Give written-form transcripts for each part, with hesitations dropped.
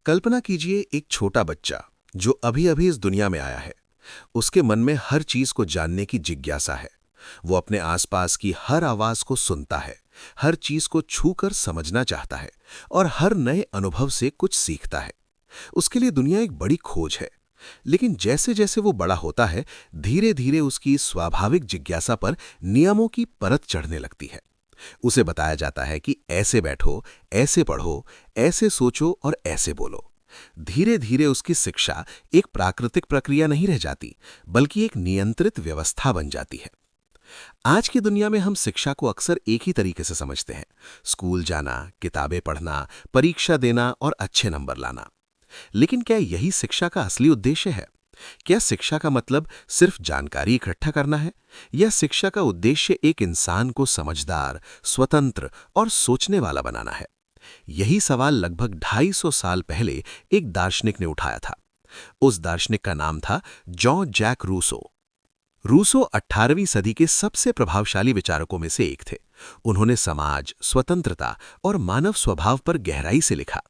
कल्पना कीजिए एक छोटा बच्चा जो अभी अभी इस दुनिया में आया है। उसके मन में हर चीज को जानने की जिज्ञासा है। वो अपने आसपास की हर आवाज को सुनता है, हर चीज को छूकर समझना चाहता है और हर नए अनुभव से कुछ सीखता है। उसके लिए दुनिया एक बड़ी खोज है। लेकिन जैसे जैसे वो बड़ा होता है, धीरे धीरे उसकी इस स्वाभाविक जिज्ञासा पर नियमों की परत चढ़ने लगती है। उसे बताया जाता है कि ऐसे बैठो, ऐसे पढ़ो, ऐसे सोचो और ऐसे बोलो। धीरे धीरे उसकी शिक्षा एक प्राकृतिक प्रक्रिया नहीं रह जाती, बल्कि एक नियंत्रित व्यवस्था बन जाती है। आज की दुनिया में हम शिक्षा को अक्सर एक ही तरीके से समझते हैं। स्कूल जाना, किताबें पढ़ना, परीक्षा देना और अच्छे नंबर लाना। लेकिन क्या यही शिक्षा का असली उद्देश्य है? क्या शिक्षा का मतलब सिर्फ जानकारी इकट्ठा करना है, या शिक्षा का उद्देश्य एक इंसान को समझदार, स्वतंत्र और सोचने वाला बनाना है? यही सवाल लगभग 250 साल पहले एक दार्शनिक ने उठाया था। उस दार्शनिक का नाम था जॉन जैक रूसो। रूसो 18वीं सदी के सबसे प्रभावशाली विचारकों में से एक थे। उन्होंने समाज, स्वतंत्रता और मानव स्वभाव पर गहराई से लिखा।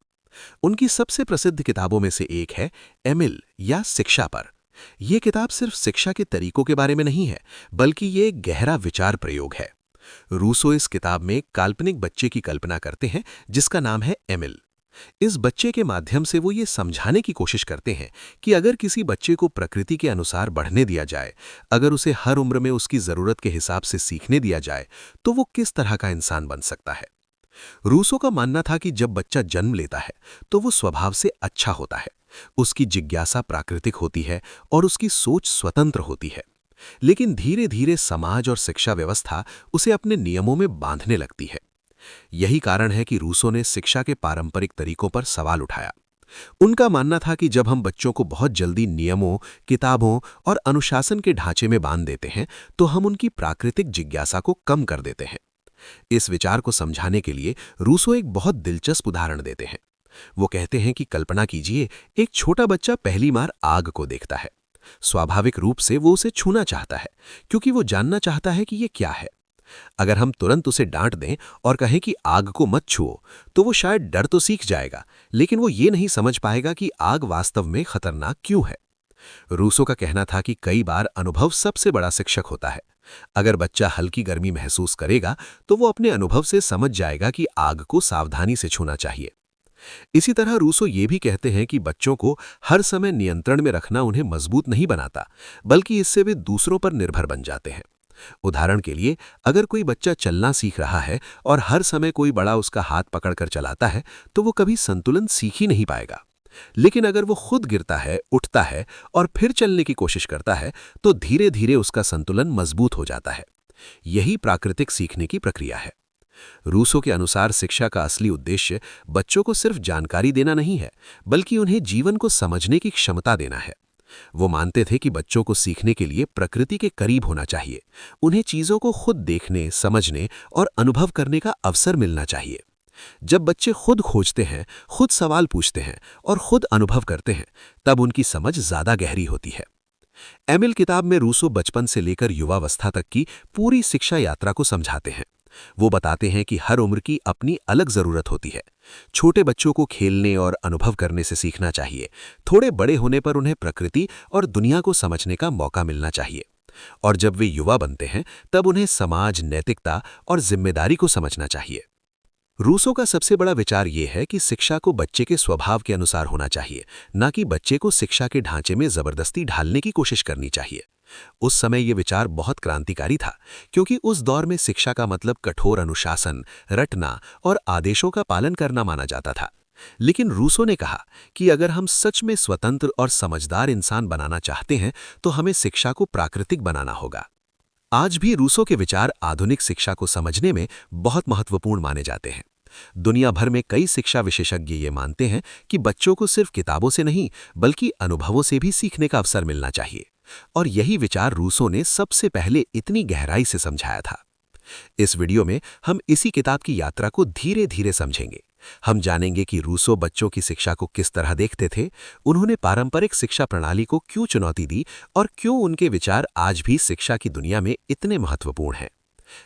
उनकी सबसे प्रसिद्ध किताबों में से एक है एमिल या शिक्षा पर। यह किताब सिर्फ शिक्षा के तरीकों के बारे में नहीं है, बल्कि ये एक गहरा विचार प्रयोग है। रूसो इस किताब में एक काल्पनिक बच्चे की कल्पना करते हैं जिसका नाम है एमिल। इस बच्चे के माध्यम से वो ये समझाने की कोशिश करते हैं कि अगर किसी बच्चे को प्रकृति के अनुसार बढ़ने दिया जाए, अगर उसे हर उम्र में उसकी जरूरत के हिसाब से सीखने दिया जाए, तो वो किस तरह का इंसान बन सकता है। रूसो का मानना था कि जब बच्चा जन्म लेता है तो वो स्वभाव से अच्छा होता है, उसकी जिज्ञासा प्राकृतिक होती है और उसकी सोच स्वतंत्र होती है। लेकिन धीरे धीरे समाज और शिक्षा व्यवस्था उसे अपने नियमों में बांधने लगती है। यही कारण है कि रूसो ने शिक्षा के पारंपरिक तरीकों पर सवाल उठाया। उनका मानना था कि जब हम बच्चों को बहुत जल्दी नियमों, किताबों और अनुशासन के ढांचे में बांध देते हैं, तो हम उनकी प्राकृतिक जिज्ञासा को कम कर देते हैं। इस विचार को समझाने के लिए रूसो एक बहुत दिलचस्प उदाहरण देते हैं। वो कहते हैं कि कल्पना कीजिए, एक छोटा बच्चा पहली बार आग को देखता है। स्वाभाविक रूप से वो उसे छूना चाहता है, क्योंकि वो जानना चाहता है कि ये क्या है। अगर हम तुरंत उसे डांट दें और कहें कि आग को मत छुओ, तो वो शायद डर तो सीख जाएगा, लेकिन वो ये नहीं समझ पाएगा कि आग वास्तव में खतरनाक क्यों है। रूसो का कहना था कि कई बार अनुभव सबसे बड़ा शिक्षक होता है। अगर बच्चा हल्की गर्मी महसूस करेगा, तो वो अपने अनुभव से समझ जाएगा कि आग को सावधानी से छूना चाहिए। इसी तरह रूसो ये भी कहते हैं कि बच्चों को हर समय नियंत्रण में रखना उन्हें मजबूत नहीं बनाता, बल्कि इससे वे दूसरों पर निर्भर बन जाते हैं। उदाहरण के लिए, अगर कोई बच्चा चलना सीख रहा है और हर समय कोई बड़ा उसका हाथ पकड़कर चलाता है, तो वो कभी संतुलन सीख ही नहीं पाएगा। लेकिन अगर वो खुद गिरता है, उठता है और फिर चलने की कोशिश करता है, तो धीरे धीरे उसका संतुलन मजबूत हो जाता है। यही प्राकृतिक सीखने की प्रक्रिया है। रूसो के अनुसार शिक्षा का असली उद्देश्य बच्चों को सिर्फ जानकारी देना नहीं है, बल्कि उन्हें जीवन को समझने की क्षमता देना है। वो मानते थे कि बच्चों को सीखने के लिए प्रकृति के करीब होना चाहिए। उन्हें चीजों को खुद देखने, समझने और अनुभव करने का अवसर मिलना चाहिए। जब बच्चे खुद खोजते हैं, खुद सवाल पूछते हैं और खुद अनुभव करते हैं, तब उनकी समझ ज्यादा गहरी होती है। एमिल किताब में रूसो बचपन से लेकर युवावस्था तक की पूरी शिक्षा यात्रा को समझाते हैं। वो बताते हैं कि हर उम्र की अपनी अलग जरूरत होती है। छोटे बच्चों को खेलने और अनुभव करने से सीखना चाहिए। थोड़े बड़े होने पर उन्हें प्रकृति और दुनिया को समझने का मौका मिलना चाहिए। और जब वे युवा बनते हैं, तब उन्हें समाज, नैतिकता और जिम्मेदारी को समझना चाहिए। रूसो का सबसे बड़ा विचार यह है कि शिक्षा को बच्चे के स्वभाव के अनुसार होना चाहिए, न कि बच्चे को शिक्षा के ढांचे में जबरदस्ती ढालने की कोशिश करनी चाहिए। उस समय यह विचार बहुत क्रांतिकारी था, क्योंकि उस दौर में शिक्षा का मतलब कठोर अनुशासन, रटना और आदेशों का पालन करना माना जाता था। लेकिन रूसो ने कहा कि अगर हम सच में स्वतंत्र और समझदार इंसान बनाना चाहते हैं, तो हमें शिक्षा को प्राकृतिक बनाना होगा। आज भी रूसो के विचार आधुनिक शिक्षा को समझने में बहुत महत्वपूर्ण माने जाते हैं। दुनिया भर में कई शिक्षा विशेषज्ञ ये मानते हैं कि बच्चों को सिर्फ किताबों से नहीं, बल्कि अनुभवों से भी सीखने का अवसर मिलना चाहिए। और यही विचार रूसो ने सबसे पहले इतनी गहराई से समझाया था। इस वीडियो में हम इसी किताब की यात्रा को धीरे धीरे समझेंगे। हम जानेंगे कि रूसो बच्चों की शिक्षा को किस तरह देखते थे, उन्होंने पारंपरिक शिक्षा प्रणाली को क्यों चुनौती दी और क्यों उनके विचार आज भी शिक्षा की दुनिया में इतने महत्वपूर्ण हैं।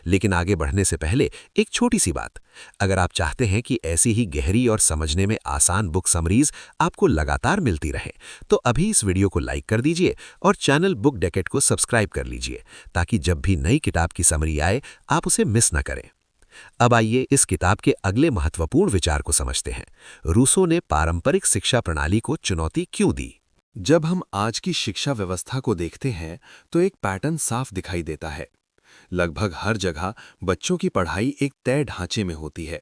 लेकिन आगे बढ़ने से पहले एक छोटी सी बात। अगर आप चाहते हैं कि ऐसी ही गहरी और समझने में आसान बुक समरीज आपको लगातार मिलती रहे, तो अभी इस वीडियो को लाइक कर दीजिए और चैनल बुक डेकेट को सब्सक्राइब कर लीजिए, ताकि जब भी नई किताब की समरी आए आप उसे मिस न करें। अब आइए इस किताब के अगले महत्वपूर्ण विचार को समझते हैं। रूसो ने पारंपरिक शिक्षा प्रणाली को चुनौती क्यों दी? जब हम आज की शिक्षा व्यवस्था को देखते हैं तो एक पैटर्न साफ दिखाई देता है। लगभग हर जगह बच्चों की पढ़ाई एक तय ढांचे में होती है।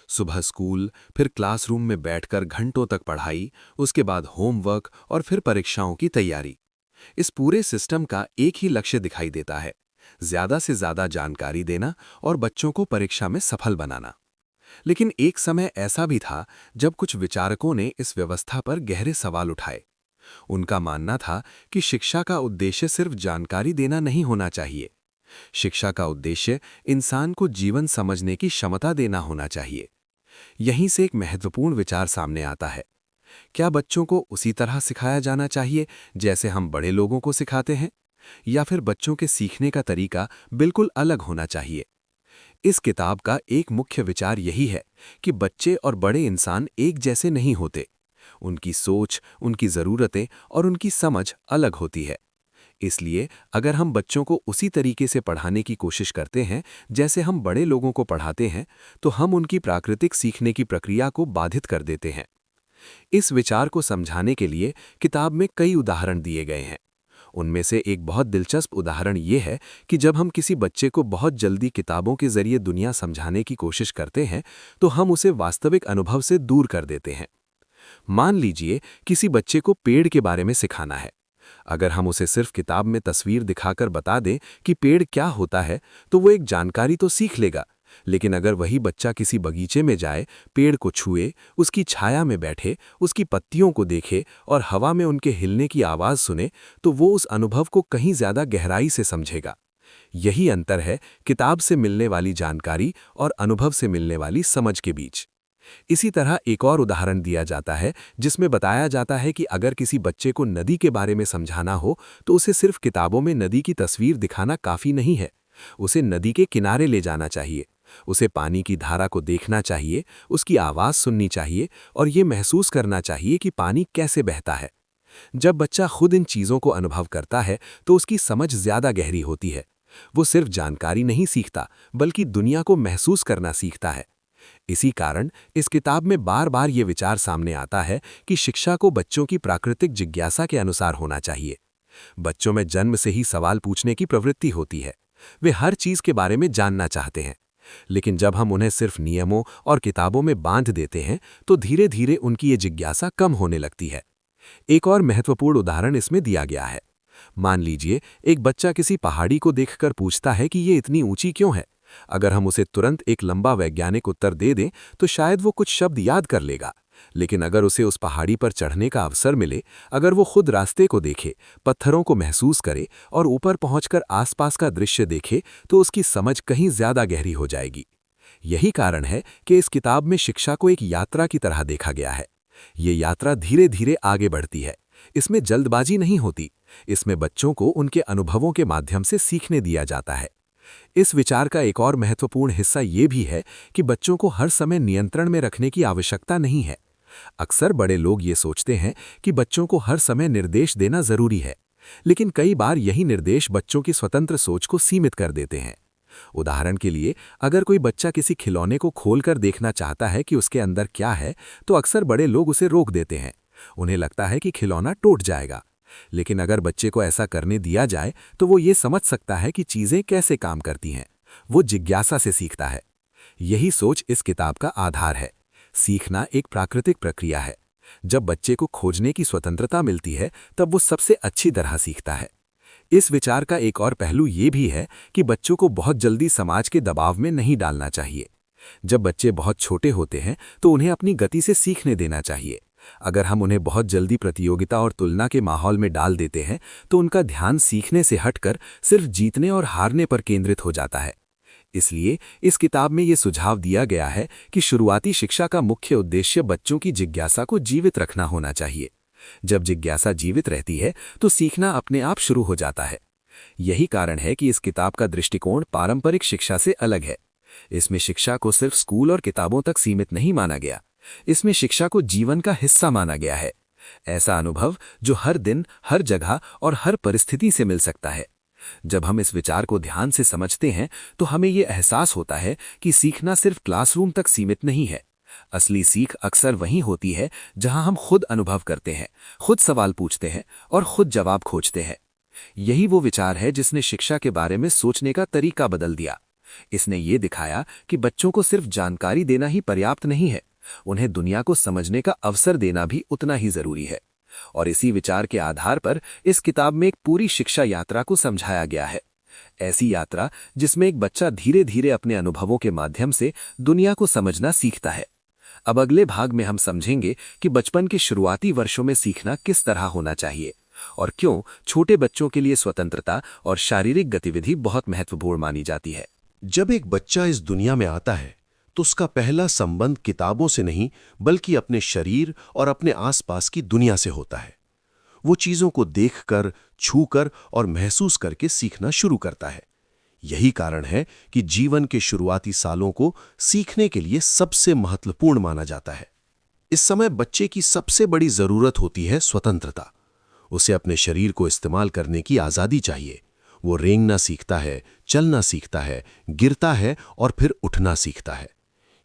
सुबह स्कूल, फिर क्लासरूम में बैठकर घंटों तक पढ़ाई, उसके बाद होमवर्क और फिर परीक्षाओं की तैयारी। इस पूरे सिस्टम का एक ही लक्ष्य दिखाई देता है, ज्यादा से ज्यादा जानकारी देना और बच्चों को परीक्षा में सफल बनाना। लेकिन एक समय ऐसा भी था जब कुछ विचारकों ने इस व्यवस्था पर गहरे सवाल उठाए। उनका मानना था कि शिक्षा का उद्देश्य सिर्फ जानकारी देना नहीं होना चाहिए। शिक्षा का उद्देश्य इंसान को जीवन समझने की क्षमता देना होना चाहिए। यहीं से एक महत्वपूर्ण विचार सामने आता है। क्या बच्चों को उसी तरह सिखाया जाना चाहिए जैसे हम बड़े लोगों को सिखाते हैं, या फिर बच्चों के सीखने का तरीका बिल्कुल अलग होना चाहिए? इस किताब का एक मुख्य विचार यही है कि बच्चे और बड़े इंसान एक जैसे नहीं होते। उनकी सोच, उनकी ज़रूरतें और उनकी समझ अलग होती है। इसलिए अगर हम बच्चों को उसी तरीके से पढ़ाने की कोशिश करते हैं जैसे हम बड़े लोगों को पढ़ाते हैं, तो हम उनकी प्राकृतिक सीखने की प्रक्रिया को बाधित कर देते हैं। इस विचार को समझाने के लिए किताब में कई उदाहरण दिए गए हैं। उनमें से एक बहुत दिलचस्प उदाहरण ये है कि जब हम किसी बच्चे को बहुत जल्दी किताबों के जरिए दुनिया समझाने की कोशिश करते हैं, तो हम उसे वास्तविक अनुभव से दूर कर देते हैं। मान लीजिए किसी बच्चे को पेड़ के बारे में सिखाना है। अगर हम उसे सिर्फ किताब में तस्वीर दिखाकर बता दें कि पेड़ क्या होता है, तो वो एक जानकारी तो सीख लेगा। लेकिन अगर वही बच्चा किसी बगीचे में जाए, पेड़ को छुए, उसकी छाया में बैठे, उसकी पत्तियों को देखे और हवा में उनके हिलने की आवाज़ सुने, तो वो उस अनुभव को कहीं ज़्यादा गहराई से समझेगा। यही अंतर है किताब से मिलने वाली जानकारी और अनुभव से मिलने वाली समझ के बीच। इसी तरह एक और उदाहरण दिया जाता है जिसमें बताया जाता है कि अगर किसी बच्चे को नदी के बारे में समझाना हो, तो उसे सिर्फ किताबों में नदी की तस्वीर दिखाना काफ़ी नहीं है। उसे नदी के किनारे ले जाना चाहिए। उसे पानी की धारा को देखना चाहिए, उसकी आवाज़ सुननी चाहिए और ये महसूस करना चाहिए कि पानी कैसे बहता है। जब बच्चा खुद इन चीज़ों को अनुभव करता है तो उसकी समझ ज़्यादा गहरी होती है। वो सिर्फ जानकारी नहीं सीखता, बल्कि दुनिया को महसूस करना सीखता है। इसी कारण इस किताब में बार बार ये विचार सामने आता है कि शिक्षा को बच्चों की प्राकृतिक जिज्ञासा के अनुसार होना चाहिए। बच्चों में जन्म से ही सवाल पूछने की प्रवृत्ति होती है। वे हर चीज़ के बारे में जानना चाहते हैं। लेकिन जब हम उन्हें सिर्फ नियमों और किताबों में बांध देते हैं, तो धीरे धीरे उनकी ये जिज्ञासा कम होने लगती है। एक और महत्वपूर्ण उदाहरण इसमें दिया गया है। मान लीजिए एक बच्चा किसी पहाड़ी को देखकर पूछता है कि ये इतनी ऊंची क्यों है। अगर हम उसे तुरंत एक लंबा वैज्ञानिक उत्तर दे दें, तो शायद वो कुछ शब्द याद कर लेगा। लेकिन अगर उसे उस पहाड़ी पर चढ़ने का अवसर मिले, अगर वो खुद रास्ते को देखे, पत्थरों को महसूस करे और ऊपर पहुंचकर आसपास का दृश्य देखे, तो उसकी समझ कहीं ज्यादा गहरी हो जाएगी। यही कारण है कि इस किताब में शिक्षा को एक यात्रा की तरह देखा गया है। ये यात्रा धीरे धीरे आगे बढ़ती है। इसमें जल्दबाजी नहीं होती। इसमें बच्चों को उनके अनुभवों के माध्यम से सीखने दिया जाता है। इस विचार का एक और महत्वपूर्ण हिस्सा ये भी है कि बच्चों को हर समय नियंत्रण में रखने की आवश्यकता नहीं है। अक्सर बड़े लोग ये सोचते हैं कि बच्चों को हर समय निर्देश देना जरूरी है, लेकिन कई बार यही निर्देश बच्चों की स्वतंत्र सोच को सीमित कर देते हैं। उदाहरण के लिए, अगर कोई बच्चा किसी खिलौने को खोलकर देखना चाहता है कि उसके अंदर क्या है, तो अक्सर बड़े लोग उसे रोक देते हैं। उन्हें लगता है कि खिलौना टूट जाएगा। लेकिन अगर बच्चे को ऐसा करने दिया जाए, तो वो ये समझ सकता है कि चीज़ें कैसे काम करती हैं। वो जिज्ञासा से सीखता है। यही सोच इस किताब का आधार है। सीखना एक प्राकृतिक प्रक्रिया है। जब बच्चे को खोजने की स्वतंत्रता मिलती है, तब वो सबसे अच्छी तरह सीखता है। इस विचार का एक और पहलू ये भी है कि बच्चों को बहुत जल्दी समाज के दबाव में नहीं डालना चाहिए। जब बच्चे बहुत छोटे होते हैं, तो उन्हें अपनी गति से सीखने देना चाहिए। अगर हम उन्हें बहुत जल्दी प्रतियोगिता और तुलना के माहौल में डाल देते हैं, तो उनका ध्यान सीखने से हटकर सिर्फ जीतने और हारने पर केंद्रित हो जाता है। इसलिए इस किताब में ये सुझाव दिया गया है कि शुरुआती शिक्षा का मुख्य उद्देश्य बच्चों की जिज्ञासा को जीवित रखना होना चाहिए। जब जिज्ञासा जीवित रहती है, तो सीखना अपने आप शुरू हो जाता है। यही कारण है कि इस किताब का दृष्टिकोण पारंपरिक शिक्षा से अलग है। इसमें शिक्षा को सिर्फ स्कूल और किताबों तक सीमित नहीं माना गया, इसमें शिक्षा को जीवन का हिस्सा माना गया है। ऐसा अनुभव जो हर दिन, हर जगह और हर परिस्थिति से मिल सकता है। जब हम इस विचार को ध्यान से समझते हैं तो हमें ये एहसास होता है कि सीखना सिर्फ क्लासरूम तक सीमित नहीं है। असली सीख अक्सर वहीं होती है जहां हम खुद अनुभव करते हैं, खुद सवाल पूछते हैं और खुद जवाब खोजते हैं। यही वो विचार है जिसने शिक्षा के बारे में सोचने का तरीका बदल दिया। इसने ये दिखाया कि बच्चों को सिर्फ जानकारी देना ही पर्याप्त नहीं है, उन्हें दुनिया को समझने का अवसर देना भी उतना ही जरूरी है। और इसी विचार के आधार पर इस किताब में एक पूरी शिक्षा यात्रा को समझाया गया है। ऐसी यात्रा जिसमें एक बच्चा धीरे धीरे अपने अनुभवों के माध्यम से दुनिया को समझना सीखता है। अब अगले भाग में हम समझेंगे कि बचपन के शुरुआती वर्षों में सीखना किस तरह होना चाहिए और क्यों छोटे बच्चों के लिए स्वतंत्रता और शारीरिक गतिविधि बहुत महत्वपूर्ण मानी जाती है। जब एक बच्चा इस दुनिया में आता है तो उसका पहला संबंध किताबों से नहीं बल्कि अपने शरीर और अपने आसपास की दुनिया से होता है। वो चीजों को देखकर, छूकर और महसूस करके सीखना शुरू करता है। यही कारण है कि जीवन के शुरुआती सालों को सीखने के लिए सबसे महत्वपूर्ण माना जाता है। इस समय बच्चे की सबसे बड़ी जरूरत होती है स्वतंत्रता। उसे अपने शरीर को इस्तेमाल करने की आजादी चाहिए। वो रेंगना सीखता है, चलना सीखता है, गिरता है और फिर उठना सीखता है।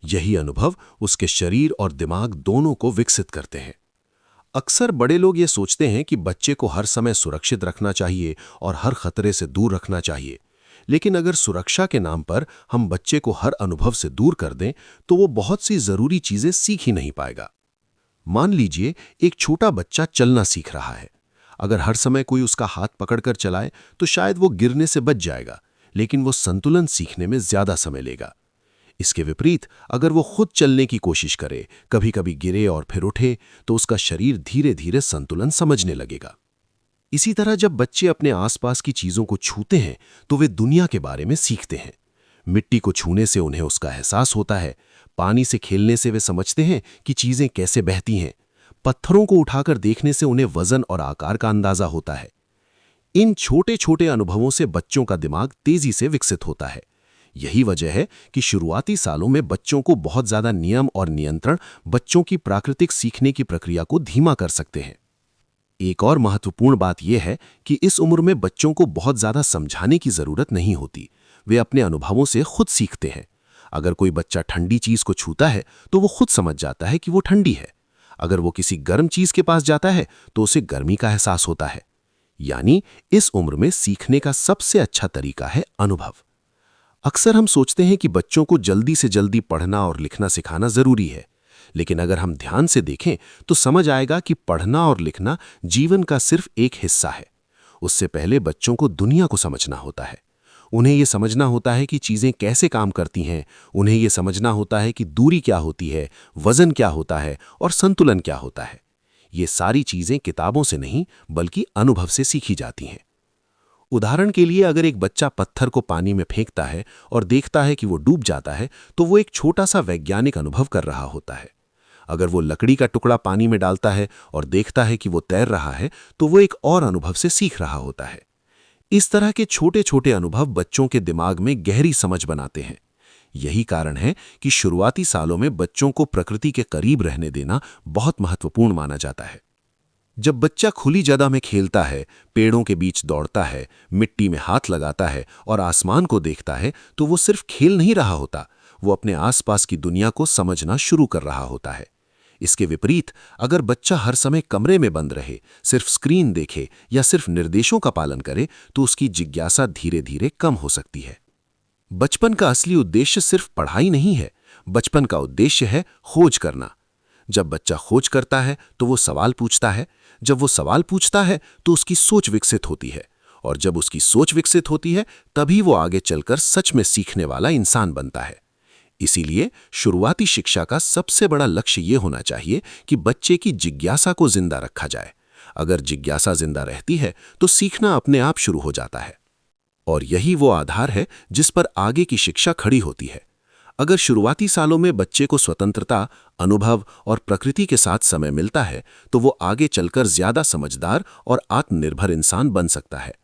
यही अनुभव उसके शरीर और दिमाग दोनों को विकसित करते हैं। अक्सर बड़े लोग ये सोचते हैं कि बच्चे को हर समय सुरक्षित रखना चाहिए और हर खतरे से दूर रखना चाहिए। लेकिन अगर सुरक्षा के नाम पर हम बच्चे को हर अनुभव से दूर कर दें तो वो बहुत सी जरूरी चीजें सीख ही नहीं पाएगा। मान लीजिए एक छोटा बच्चा चलना सीख रहा है। अगर हर समय कोई उसका हाथ पकड़कर चलाए तो शायद वो गिरने से बच जाएगा, लेकिन वो संतुलन सीखने में ज्यादा समय लेगा। इसके विपरीत अगर वो खुद चलने की कोशिश करे, कभी कभी गिरे और फिर उठे, तो उसका शरीर धीरे धीरे संतुलन समझने लगेगा। इसी तरह जब बच्चे अपने आसपास की चीजों को छूते हैं तो वे दुनिया के बारे में सीखते हैं। मिट्टी को छूने से उन्हें उसका एहसास होता है। पानी से खेलने से वे समझते हैं कि चीजें कैसे बहती हैं। पत्थरों को उठाकर देखने से उन्हें वजन और आकार का अंदाजा होता है। इन छोटे छोटे अनुभवों से बच्चों का दिमाग तेजी से विकसित होता है। यही वजह है कि शुरुआती सालों में बच्चों को बहुत ज्यादा नियम और नियंत्रण बच्चों की प्राकृतिक सीखने की प्रक्रिया को धीमा कर सकते हैं। एक और महत्वपूर्ण बात यह है कि इस उम्र में बच्चों को बहुत ज्यादा समझाने की जरूरत नहीं होती। वे अपने अनुभवों से खुद सीखते हैं। अगर कोई बच्चा ठंडी चीज को छूता है तो वो खुद समझ जाता है कि वो ठंडी है। अगर वो किसी गर्म चीज के पास जाता है तो उसे गर्मी का एहसास होता है। यानी इस उम्र में सीखने का सबसे अच्छा तरीका है अनुभव। अक्सर हम सोचते हैं कि बच्चों को जल्दी से जल्दी पढ़ना और लिखना सिखाना जरूरी है, लेकिन अगर हम ध्यान से देखें तो समझ आएगा कि पढ़ना और लिखना जीवन का सिर्फ एक हिस्सा है। उससे पहले बच्चों को दुनिया को समझना होता है। उन्हें यह समझना होता है कि चीजें कैसे काम करती हैं। उन्हें यह समझना होता है कि दूरी क्या होती है, वजन क्या होता है और संतुलन क्या होता है। ये सारी चीजें किताबों से नहीं बल्कि अनुभव से सीखी जाती हैं। उदाहरण के लिए अगर एक बच्चा पत्थर को पानी में फेंकता है और देखता है कि वो डूब जाता है तो वो एक छोटा सा वैज्ञानिक अनुभव कर रहा होता है। अगर वो लकड़ी का टुकड़ा पानी में डालता है और देखता है कि वो तैर रहा है तो वो एक और अनुभव से सीख रहा होता है। इस तरह के छोटे छोटे अनुभव बच्चों के दिमाग में गहरी समझ बनाते हैं। यही कारण है कि शुरुआती सालों में बच्चों को प्रकृति के करीब रहने देना बहुत महत्वपूर्ण माना जाता है। जब बच्चा खुली जगह में खेलता है, पेड़ों के बीच दौड़ता है, मिट्टी में हाथ लगाता है और आसमान को देखता है तो वो सिर्फ खेल नहीं रहा होता, वो अपने आसपास की दुनिया को समझना शुरू कर रहा होता है। इसके विपरीत अगर बच्चा हर समय कमरे में बंद रहे, सिर्फ स्क्रीन देखे या सिर्फ निर्देशों का पालन करे तो उसकी जिज्ञासा धीरे धीरे कम हो सकती है। बचपन का असली उद्देश्य सिर्फ पढ़ाई नहीं है, बचपन का उद्देश्य है खोज करना। जब बच्चा खोज करता है तो वो सवाल पूछता है। जब वो सवाल पूछता है तो उसकी सोच विकसित होती है, और जब उसकी सोच विकसित होती है तभी वो आगे चलकर सच में सीखने वाला इंसान बनता है। इसीलिए शुरुआती शिक्षा का सबसे बड़ा लक्ष्य ये होना चाहिए कि बच्चे की जिज्ञासा को जिंदा रखा जाए। अगर जिज्ञासा जिंदा रहती है तो सीखना अपने आप शुरू हो जाता है, और यही वो आधार है जिस पर आगे की शिक्षा खड़ी होती है। अगर शुरुआती सालों में बच्चे को स्वतंत्रता, अनुभव और प्रकृति के साथ समय मिलता है तो वो आगे चलकर ज्यादा समझदार और आत्मनिर्भर इंसान बन सकता है।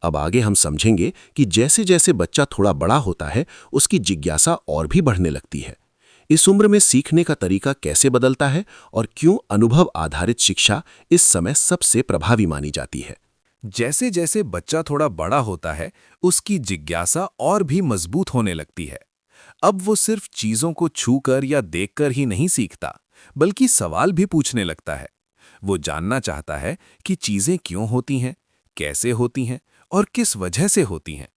अब आगे हम समझेंगे कि जैसे जैसे बच्चा थोड़ा बड़ा होता है, उसकी जिज्ञासा और भी बढ़ने लगती है। इस उम्र में सीखने का तरीका कैसे बदलता है और क्यों अनुभव आधारित शिक्षा इस समय सबसे प्रभावी मानी जाती है। जैसे जैसे बच्चा थोड़ा बड़ा होता है, उसकी जिज्ञासा और भी मजबूत होने लगती है। अब वो सिर्फ चीजों को छूकर या देखकर ही नहीं सीखता, बल्कि सवाल भी पूछने लगता है। वो जानना चाहता है कि चीजें क्यों होती हैं, कैसे होती हैं और किस वजह से होती हैं।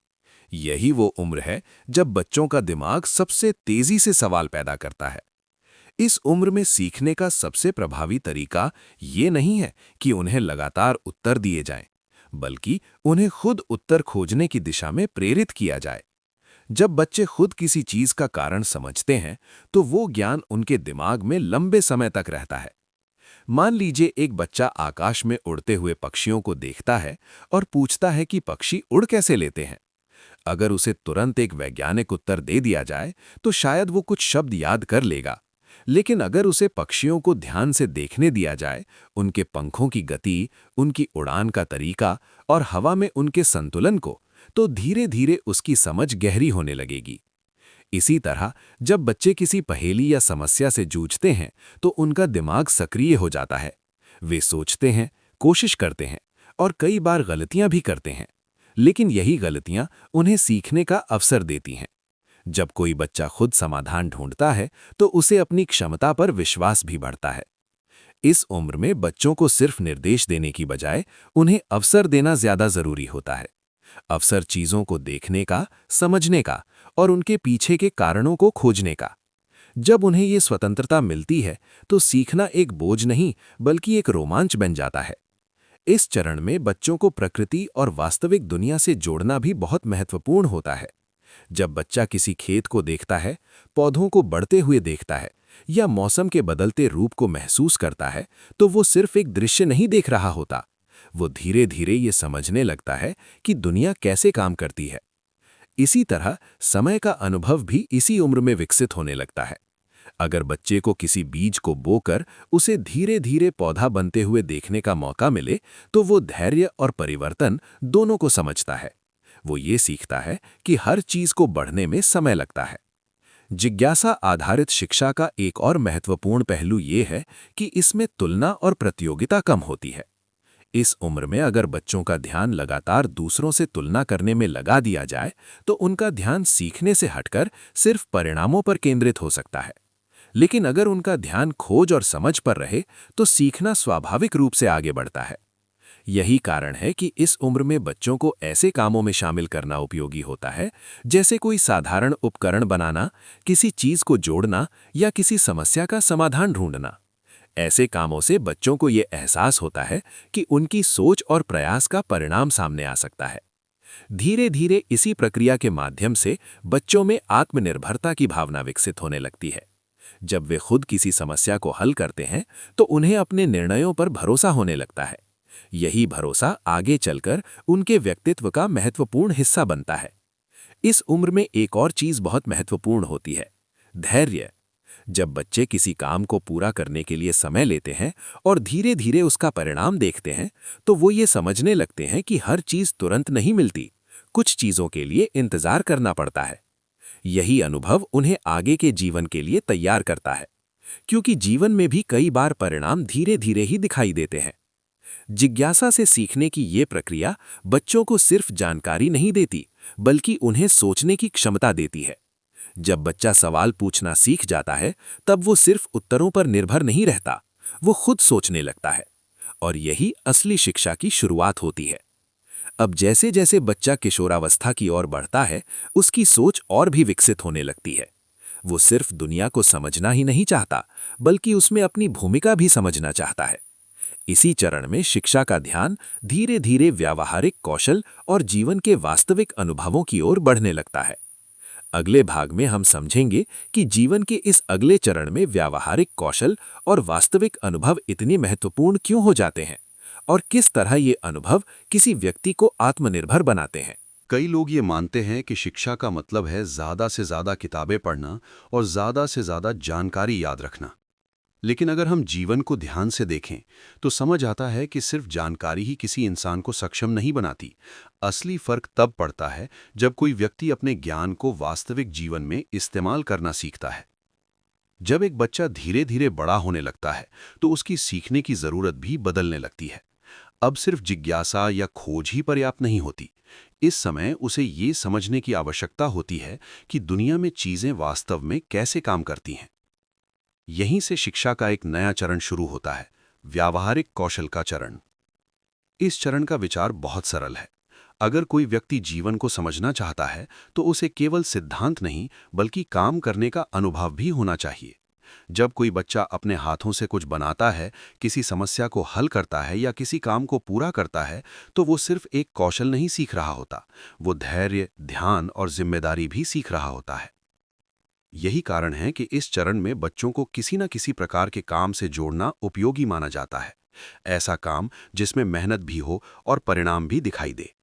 यही वो उम्र है जब बच्चों का दिमाग सबसे तेजी से सवाल पैदा करता है। इस उम्र में सीखने का सबसे प्रभावी तरीका ये नहीं है कि उन्हें लगातार उत्तर दिए जाएं, बल्कि उन्हें खुद उत्तर खोजने की दिशा में प्रेरित किया जाए। जब बच्चे खुद किसी चीज का कारण समझते हैं, तो वो ज्ञान उनके दिमाग में लंबे समय तक रहता है। मान लीजिए एक बच्चा आकाश में उड़ते हुए पक्षियों को देखता है और पूछता है कि पक्षी उड़ कैसे लेते हैं। अगर उसे तुरंत एक वैज्ञानिक उत्तर दे दिया जाए, तो शायद वो कुछ शब्द याद कर लेगा। लेकिन अगर उसे पक्षियों को ध्यान से देखने दिया जाए, उनके पंखों की गति, उनकी उड़ान का तरीका और हवा में उनके संतुलन को, तो धीरे धीरे उसकी समझ गहरी होने लगेगी। इसी तरह जब बच्चे किसी पहेली या समस्या से जूझते हैं, तो उनका दिमाग सक्रिय हो जाता है। वे सोचते हैं, कोशिश करते हैं और कई बार गलतियां भी करते हैं। लेकिन यही गलतियां उन्हें सीखने का अवसर देती हैं। जब कोई बच्चा खुद समाधान ढूंढता है, तो उसे अपनी क्षमता पर विश्वास भी बढ़ता है। इस उम्र में बच्चों को सिर्फ निर्देश देने की बजाय उन्हें अवसर देना ज्यादा जरूरी होता है। अवसर चीजों को देखने का, समझने का और उनके पीछे के कारणों को खोजने का। जब उन्हें ये स्वतंत्रता मिलती है, तो सीखना एक बोझ नहीं, बल्कि एक रोमांच बन जाता है। इस चरण में बच्चों को प्रकृति और वास्तविक दुनिया से जोड़ना भी बहुत महत्वपूर्ण होता है। जब बच्चा किसी खेत को देखता है, पौधों को बढ़ते हुए देखता है या मौसम के बदलते रूप को महसूस करता है, तो वो सिर्फ एक दृश्य नहीं देख रहा होता। वो धीरे धीरे ये समझने लगता है कि दुनिया कैसे काम करती है। इसी तरह समय का अनुभव भी इसी उम्र में विकसित होने लगता है। अगर बच्चे को किसी बीज को बोकर उसे धीरे धीरे पौधा बनते हुए देखने का मौका मिले, तो वो धैर्य और परिवर्तन दोनों को समझता है। वो ये सीखता है कि हर चीज को बढ़ने में समय लगता है। जिज्ञासा आधारित शिक्षा का एक और महत्वपूर्ण पहलू ये है कि इसमें तुलना और प्रतियोगिता कम होती है। इस उम्र में अगर बच्चों का ध्यान लगातार दूसरों से तुलना करने में लगा दिया जाए, तो उनका ध्यान सीखने से हटकर सिर्फ परिणामों पर केंद्रित हो सकता है। लेकिन अगर उनका ध्यान खोज और समझ पर रहे, तो सीखना स्वाभाविक रूप से आगे बढ़ता है। यही कारण है कि इस उम्र में बच्चों को ऐसे कामों में शामिल करना उपयोगी होता है, जैसे कोई साधारण उपकरण बनाना, किसी चीज को जोड़ना या किसी समस्या का समाधान ढूंढना। ऐसे कामों से बच्चों को ये एहसास होता है कि उनकी सोच और प्रयास का परिणाम सामने आ सकता है। धीरे धीरे इसी प्रक्रिया के माध्यम से बच्चों में आत्मनिर्भरता की भावना विकसित होने लगती है। जब वे खुद किसी समस्या को हल करते हैं, तो उन्हें अपने निर्णयों पर भरोसा होने लगता है। यही भरोसा आगे चलकर उनके व्यक्तित्व का महत्वपूर्ण हिस्सा बनता है। इस उम्र में एक और चीज बहुत महत्वपूर्ण होती है, धैर्य। जब बच्चे किसी काम को पूरा करने के लिए समय लेते हैं और धीरे धीरे उसका परिणाम देखते हैं, तो वो ये समझने लगते हैं कि हर चीज तुरंत नहीं मिलती। कुछ चीजों के लिए इंतजार करना पड़ता है। यही अनुभव उन्हें आगे के जीवन के लिए तैयार करता है, क्योंकि जीवन में भी कई बार परिणाम धीरे धीरे ही दिखाई देते हैं। जिज्ञासा से सीखने की ये प्रक्रिया बच्चों को सिर्फ जानकारी नहीं देती, बल्कि उन्हें सोचने की क्षमता देती है। जब बच्चा सवाल पूछना सीख जाता है, तब वो सिर्फ उत्तरों पर निर्भर नहीं रहता, वो खुद सोचने लगता है। और यही असली शिक्षा की शुरुआत होती है। अब जैसे जैसे बच्चा किशोरावस्था की ओर बढ़ता है, उसकी सोच और भी विकसित होने लगती है। वो सिर्फ दुनिया को समझना ही नहीं चाहता, बल्कि उसमें अपनी भूमिका भी समझना चाहता है। इसी चरण में शिक्षा का ध्यान धीरे धीरे व्यावहारिक कौशल और जीवन के वास्तविक अनुभवों की ओर बढ़ने लगता है। अगले भाग में हम समझेंगे कि जीवन के इस अगले चरण में व्यावहारिक कौशल और वास्तविक अनुभव इतने महत्वपूर्ण क्यों हो जाते हैं और किस तरह ये अनुभव किसी व्यक्ति को आत्मनिर्भर बनाते हैं। कई लोग ये मानते हैं कि शिक्षा का मतलब है ज़्यादा से ज़्यादा किताबें पढ़ना और ज़्यादा से ज़्यादा जानकारी याद रखना। लेकिन अगर हम जीवन को ध्यान से देखें तो समझ आता है कि सिर्फ जानकारी ही किसी इंसान को सक्षम नहीं बनाती। असली फर्क तब पड़ता है जब कोई व्यक्ति अपने ज्ञान को वास्तविक जीवन में इस्तेमाल करना सीखता है। जब एक बच्चा धीरे धीरे बड़ा होने लगता है तो उसकी सीखने की जरूरत भी बदलने लगती है। अब सिर्फ जिज्ञासा या खोज ही पर्याप्त नहीं होती। इस समय उसे ये समझने की आवश्यकता होती है कि दुनिया में चीजें वास्तव में कैसे काम करती हैं। यहीं से शिक्षा का एक नया चरण शुरू होता है, व्यावहारिक कौशल का चरण। इस चरण का विचार बहुत सरल है। अगर कोई व्यक्ति जीवन को समझना चाहता है तो उसे केवल सिद्धांत नहीं बल्कि काम करने का अनुभव भी होना चाहिए। जब कोई बच्चा अपने हाथों से कुछ बनाता है, किसी समस्या को हल करता है या किसी काम को पूरा करता है, तो वो सिर्फ एक कौशल नहीं सीख रहा होता, वो धैर्य, ध्यान और जिम्मेदारी भी सीख रहा होता है। यही कारण है कि इस चरण में बच्चों को किसी न किसी प्रकार के काम से जोड़ना उपयोगी माना जाता है। ऐसा काम जिसमें मेहनत भी हो और परिणाम भी दिखाई दे।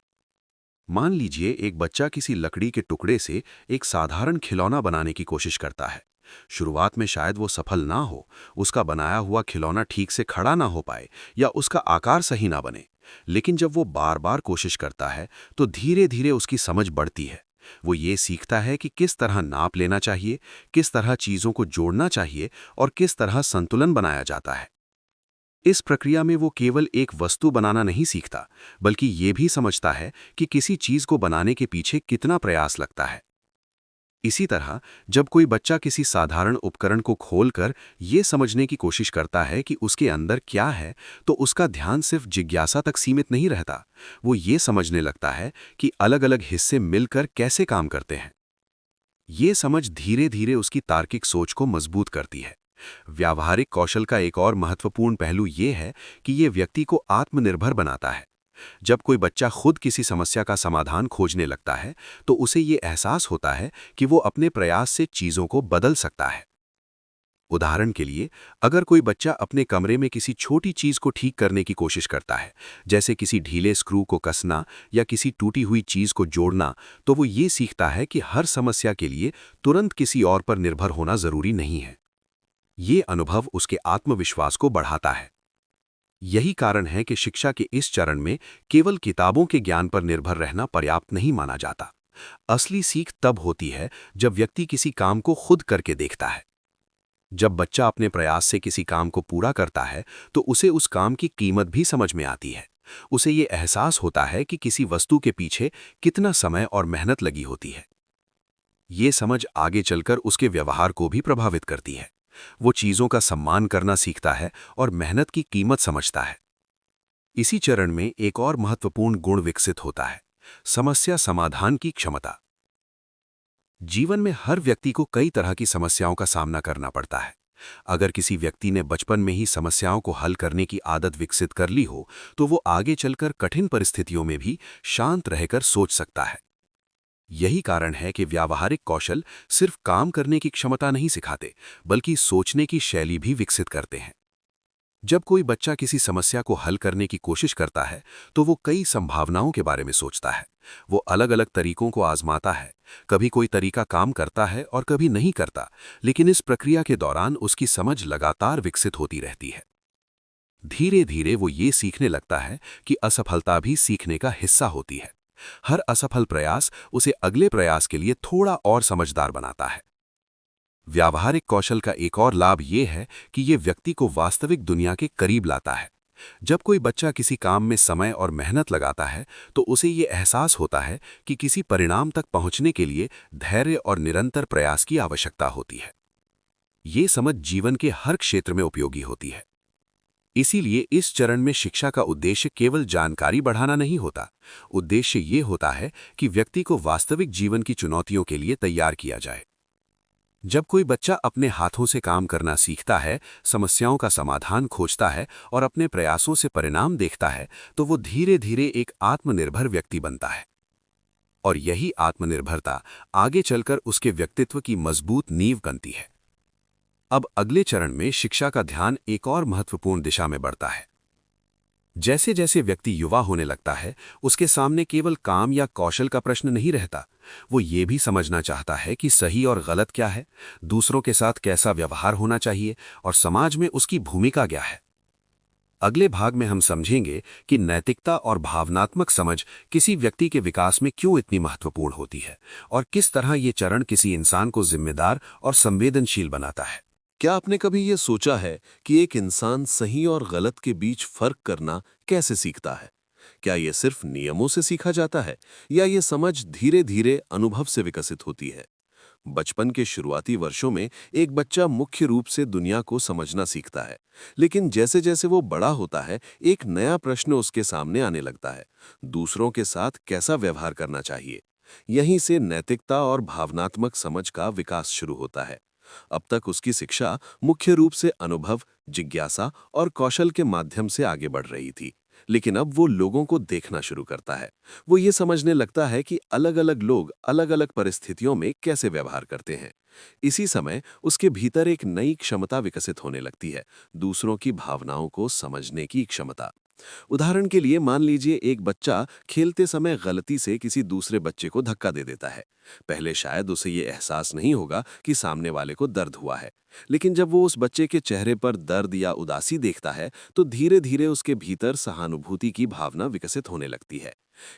मान लीजिए एक बच्चा किसी लकड़ी के टुकड़े से एक साधारण खिलौना बनाने की कोशिश करता है। शुरुआत में शायद वो सफल ना हो, उसका बनाया हुआ खिलौना ठीक से खड़ा ना हो पाए या उसका आकार सही ना बने। लेकिन जब वो बार बार कोशिश करता है तो धीरे धीरे उसकी समझ बढ़ती है। वो ये सीखता है कि किस तरह नाप लेना चाहिए, किस तरह चीज़ों को जोड़ना चाहिए और किस तरह संतुलन बनाया जाता है। इस प्रक्रिया में वो केवल एक वस्तु बनाना नहीं सीखता, बल्कि ये भी समझता है कि किसी चीज़ को बनाने के पीछे कितना प्रयास लगता है। इसी तरह जब कोई बच्चा किसी साधारण उपकरण को खोलकर ये समझने की कोशिश करता है कि उसके अंदर क्या है, तो उसका ध्यान सिर्फ जिज्ञासा तक सीमित नहीं रहता। वो ये समझने लगता है कि अलग-अलग हिस्से मिलकर कैसे काम करते हैं। ये समझ धीरे धीरे उसकी तार्किक सोच को मजबूत करती है। व्यावहारिक कौशल का एक और महत्वपूर्ण पहलू ये है कि ये व्यक्ति को आत्मनिर्भर बनाता है। जब कोई बच्चा खुद किसी समस्या का समाधान खोजने लगता है तो उसे ये एहसास होता है कि वो अपने प्रयास से चीज़ों को बदल सकता है। उदाहरण के लिए, अगर कोई बच्चा अपने कमरे में किसी छोटी चीज़ को ठीक करने की कोशिश करता है, जैसे किसी ढीले स्क्रू को कसना या किसी टूटी हुई चीज़ को जोड़ना, तो वो ये सीखता है कि हर समस्या के लिए तुरंत किसी और पर निर्भर होना ज़रूरी नहीं है। ये अनुभव उसके आत्मविश्वास को बढ़ाता है। यही कारण है कि शिक्षा के इस चरण में केवल किताबों के ज्ञान पर निर्भर रहना पर्याप्त नहीं माना जाता। असली सीख तब होती है जब व्यक्ति किसी काम को खुद करके देखता है। जब बच्चा अपने प्रयास से किसी काम को पूरा करता है तो उसे उस काम की कीमत भी समझ में आती है। उसे ये एहसास होता है कि किसी वस्तु के पीछे कितना समय और मेहनत लगी होती है। ये समझ आगे चलकर उसके व्यवहार को भी प्रभावित करती है। वो चीज़ों का सम्मान करना सीखता है और मेहनत की कीमत समझता है। इसी चरण में एक और महत्वपूर्ण गुण विकसित होता है, समस्या समाधान की क्षमता। जीवन में हर व्यक्ति को कई तरह की समस्याओं का सामना करना पड़ता है। अगर किसी व्यक्ति ने बचपन में ही समस्याओं को हल करने की आदत विकसित कर ली हो तो वो आगे चलकर कठिन परिस्थितियों में भी शांत रहकर सोच सकता है। यही कारण है कि व्यावहारिक कौशल सिर्फ काम करने की क्षमता नहीं सिखाते, बल्कि सोचने की शैली भी विकसित करते हैं। जब कोई बच्चा किसी समस्या को हल करने की कोशिश करता है तो वो कई संभावनाओं के बारे में सोचता है। वो अलग अलग तरीकों को आजमाता है। कभी कोई तरीका काम करता है और कभी नहीं करता, लेकिन इस प्रक्रिया के दौरान उसकी समझ लगातार विकसित होती रहती है। धीरे धीरे वो ये सीखने लगता है कि असफलता भी सीखने का हिस्सा होती है। हर असफल प्रयास उसे अगले प्रयास के लिए थोड़ा और समझदार बनाता है। व्यावहारिक कौशल का एक और लाभ ये है कि ये व्यक्ति को वास्तविक दुनिया के करीब लाता है। जब कोई बच्चा किसी काम में समय और मेहनत लगाता है तो उसे ये एहसास होता है कि किसी परिणाम तक पहुंचने के लिए धैर्य और निरंतर प्रयास की आवश्यकता होती है। ये समझ जीवन के हर क्षेत्र में उपयोगी होती है। इसीलिए इस चरण में शिक्षा का उद्देश्य केवल जानकारी बढ़ाना नहीं होता। उद्देश्य ये होता है कि व्यक्ति को वास्तविक जीवन की चुनौतियों के लिए तैयार किया जाए। जब कोई बच्चा अपने हाथों से काम करना सीखता है, समस्याओं का समाधान खोजता है और अपने प्रयासों से परिणाम देखता है, तो वो धीरे धीरे एक आत्मनिर्भर व्यक्ति बनता है। और यही आत्मनिर्भरता आगे चलकर उसके व्यक्तित्व की मजबूत नींव बनती है। अब अगले चरण में शिक्षा का ध्यान एक और महत्वपूर्ण दिशा में बढ़ता है। जैसे जैसे व्यक्ति युवा होने लगता है, उसके सामने केवल काम या कौशल का प्रश्न नहीं रहता, वो ये भी समझना चाहता है कि सही और गलत क्या है, दूसरों के साथ कैसा व्यवहार होना चाहिए और समाज में उसकी भूमिका क्या है। अगले भाग में हम समझेंगे कि नैतिकता और भावनात्मक समझ किसी व्यक्ति के विकास में क्यों इतनी महत्वपूर्ण होती है और किस तरह ये चरण किसी इंसान को जिम्मेदार और संवेदनशील बनाता है। क्या आपने कभी ये सोचा है कि एक इंसान सही और गलत के बीच फर्क करना कैसे सीखता है? क्या ये सिर्फ नियमों से सीखा जाता है या ये समझ धीरे धीरे अनुभव से विकसित होती है? बचपन के शुरुआती वर्षों में एक बच्चा मुख्य रूप से दुनिया को समझना सीखता है, लेकिन जैसे जैसे वो बड़ा होता है, एक नया प्रश्न उसके सामने आने लगता है, दूसरों के साथ कैसा व्यवहार करना चाहिए। यहीं से नैतिकता और भावनात्मक समझ का विकास शुरू होता है। अब तक उसकी शिक्षा मुख्य रूप से अनुभव, जिज्ञासा और कौशल के माध्यम से आगे बढ़ रही थी, लेकिन अब वो लोगों को देखना शुरू करता है। वो ये समझने लगता है कि अलग-अलग लोग अलग-अलग परिस्थितियों में कैसे व्यवहार करते हैं। इसी समय उसके भीतर एक नई क्षमता विकसित होने लगती है, दूसरों की भावनाओं को समझने की क्षमता। उदाहरण के लिए मान लीजिए एक बच्चा खेलते समय गलती से किसी दूसरे बच्चे को धक्का दे देता है। पहले शायद उसे ये एहसास नहीं होगा कि सामने वाले को दर्द हुआ है, लेकिन जब वो उस बच्चे के चेहरे पर दर्द या उदासी देखता है तो धीरे धीरे उसके भीतर सहानुभूति की भावना विकसित होने लगती है।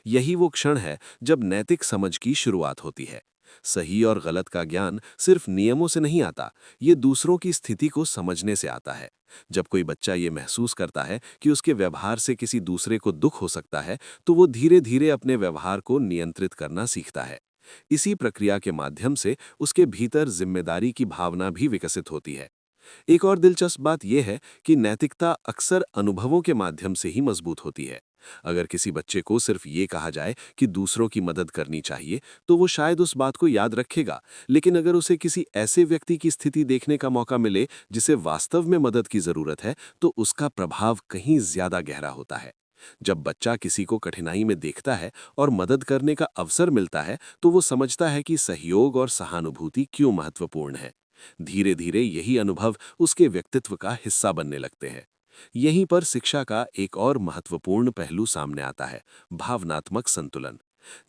यही वो क्षण है जब नैतिक समझ की शुरुआत होती है। सही और गलत का ज्ञान सिर्फ नियमों से नहीं आता, ये दूसरों की स्थिति को समझने से आता है। जब कोई बच्चा ये महसूस करता है कि उसके व्यवहार से किसी दूसरे को दुख हो सकता है, तो वो धीरे धीरे अपने व्यवहार को नियंत्रित करना सीखता है। इसी प्रक्रिया के माध्यम से उसके भीतर जिम्मेदारी की भावना भी विकसित होती है। एक और दिलचस्प बात यह है कि नैतिकता अक्सर अनुभवों के माध्यम से ही मजबूत होती है। अगर किसी बच्चे को सिर्फ ये कहा जाए कि दूसरों की मदद करनी चाहिए, तो वो शायद उस बात को याद रखेगा, लेकिन अगर उसे किसी ऐसे व्यक्ति की स्थिति देखने का मौका मिले जिसे वास्तव में मदद की जरूरत है, तो उसका प्रभाव कहीं ज्यादा गहरा होता है। जब बच्चा किसी को कठिनाई में देखता है और मदद करने का अवसर मिलता है, तो वो समझता है कि सहयोग और सहानुभूति क्यों महत्वपूर्ण है। धीरे धीरे यही अनुभव उसके व्यक्तित्व का हिस्सा बनने लगते हैं। यहीं पर शिक्षा का एक और महत्वपूर्ण पहलू सामने आता है, भावनात्मक संतुलन।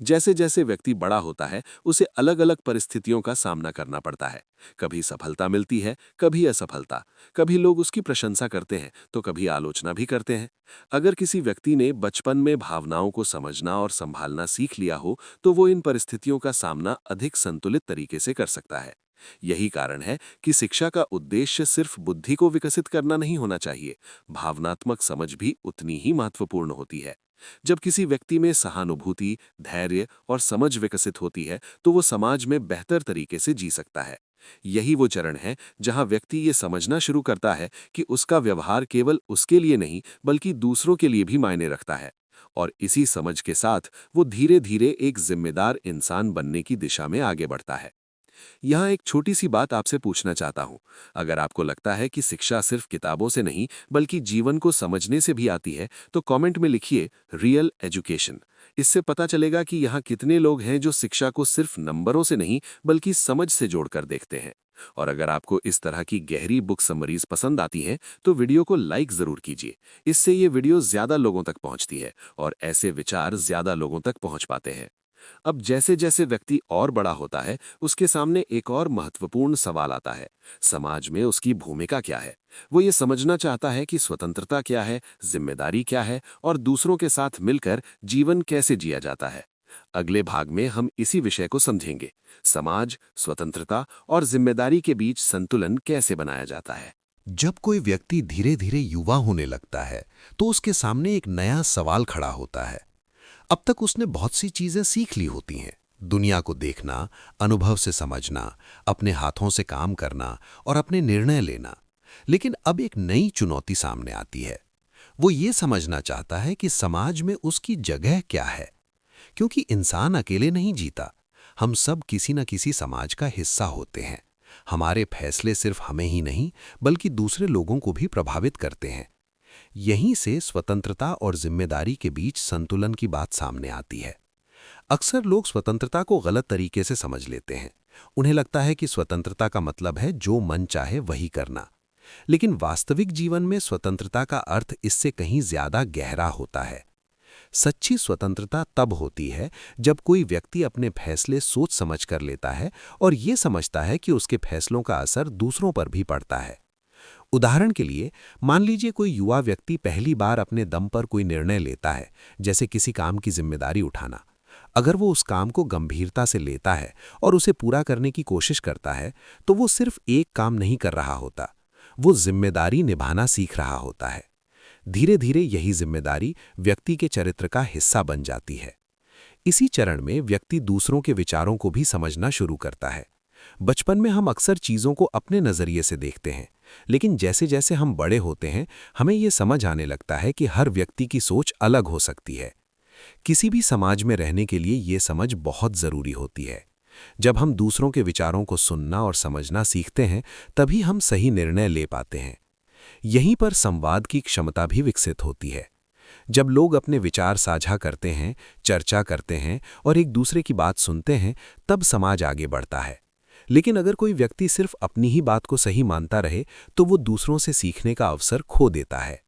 जैसे जैसे व्यक्ति बड़ा होता है, उसे अलग अलग परिस्थितियों का सामना करना पड़ता है। कभी सफलता मिलती है, कभी असफलता। कभी लोग उसकी प्रशंसा करते हैं तो कभी आलोचना भी करते हैं। अगर किसी व्यक्ति ने बचपन में भावनाओं को समझना और संभालना सीख लिया हो, तो वो इन परिस्थितियों का सामना अधिक संतुलित तरीके से कर सकता है। यही कारण है कि शिक्षा का उद्देश्य सिर्फ बुद्धि को विकसित करना नहीं होना चाहिए, भावनात्मक समझ भी उतनी ही महत्वपूर्ण होती है। जब किसी व्यक्ति में सहानुभूति, धैर्य और समझ विकसित होती है, तो वो समाज में बेहतर तरीके से जी सकता है। यही वो चरण है जहां व्यक्ति ये समझना शुरू करता है कि उसका व्यवहार केवल उसके लिए नहीं, बल्कि दूसरों के लिए भी मायने रखता है। और इसी समझ के साथ वो धीरे धीरे एक जिम्मेदार इंसान बनने की दिशा में आगे बढ़ता है। यहाँ एक छोटी सी बात आपसे पूछना चाहता हूँ। अगर आपको लगता है कि शिक्षा सिर्फ किताबों से नहीं, बल्कि जीवन को समझने से भी आती है, तो कमेंट में लिखिए रियल एजुकेशन। इससे पता चलेगा कि यहाँ कितने लोग हैं जो शिक्षा को सिर्फ नंबरों से नहीं, बल्कि समझ से जोड़कर देखते हैं। और अगर आपको इस तरह की गहरी बुक समरीज पसंद आती हैं, तो वीडियो को लाइक जरूर कीजिए। इससे ये वीडियो ज्यादा लोगों तक पहुंचती है और ऐसे विचार ज्यादा लोगों तक पहुंच पाते हैं। अब जैसे जैसे व्यक्ति और बड़ा होता है, उसके सामने एक और महत्वपूर्ण सवाल आता है, समाज में उसकी भूमिका क्या है। वो ये समझना चाहता है कि स्वतंत्रता क्या है, जिम्मेदारी क्या है और दूसरों के साथ मिलकर जीवन कैसे जिया जाता है। अगले भाग में हम इसी विषय को समझेंगे, समाज, स्वतंत्रता और जिम्मेदारी के बीच संतुलन कैसे बनाया जाता है। जब कोई व्यक्ति धीरे धीरे युवा होने लगता है, तो उसके सामने एक नया सवाल खड़ा होता है। अब तक उसने बहुत सी चीजें सीख ली होती हैं, दुनिया को देखना, अनुभव से समझना, अपने हाथों से काम करना और अपने निर्णय लेना। लेकिन अब एक नई चुनौती सामने आती है। वो ये समझना चाहता है कि समाज में उसकी जगह क्या है, क्योंकि इंसान अकेले नहीं जीता। हम सब किसी न किसी समाज का हिस्सा होते हैं। हमारे फैसले सिर्फ हमें ही नहीं, बल्कि दूसरे लोगों को भी प्रभावित करते हैं। यहीं से स्वतंत्रता और जिम्मेदारी के बीच संतुलन की बात सामने आती है। अक्सर लोग स्वतंत्रता को गलत तरीके से समझ लेते हैं। उन्हें लगता है कि स्वतंत्रता का मतलब है जो मन चाहे वही करना। लेकिन वास्तविक जीवन में स्वतंत्रता का अर्थ इससे कहीं ज्यादा गहरा होता है। सच्ची स्वतंत्रता तब होती है जब कोई व्यक्ति अपने फैसले सोच समझ कर लेता है और ये समझता है कि उसके फैसलों का असर दूसरों पर भी पड़ता है। उदाहरण के लिए, मान लीजिए कोई युवा व्यक्ति पहली बार अपने दम पर कोई निर्णय लेता है, जैसे किसी काम की जिम्मेदारी उठाना। अगर वो उस काम को गंभीरता से लेता है और उसे पूरा करने की कोशिश करता है, तो वो सिर्फ एक काम नहीं कर रहा होता, वो जिम्मेदारी निभाना सीख रहा होता है। धीरे धीरे यही जिम्मेदारी व्यक्ति के चरित्र का हिस्सा बन जाती है। इसी चरण में व्यक्ति दूसरों के विचारों को भी समझना शुरू करता है। बचपन में हम अक्सर चीज़ों को अपने नज़रिए से देखते हैं, लेकिन जैसे जैसे हम बड़े होते हैं, हमें ये समझ आने लगता है कि हर व्यक्ति की सोच अलग हो सकती है। किसी भी समाज में रहने के लिए ये समझ बहुत ज़रूरी होती है। जब हम दूसरों के विचारों को सुनना और समझना सीखते हैं, तभी हम सही निर्णय ले पाते हैं। यहीं पर संवाद की क्षमता भी विकसित होती है। जब लोग अपने विचार साझा करते हैं, चर्चा करते हैं और एक दूसरे की बात सुनते हैं, तब समाज आगे बढ़ता है। लेकिन अगर कोई व्यक्ति सिर्फ अपनी ही बात को सही मानता रहे, तो वो दूसरों से सीखने का अवसर खो देता है।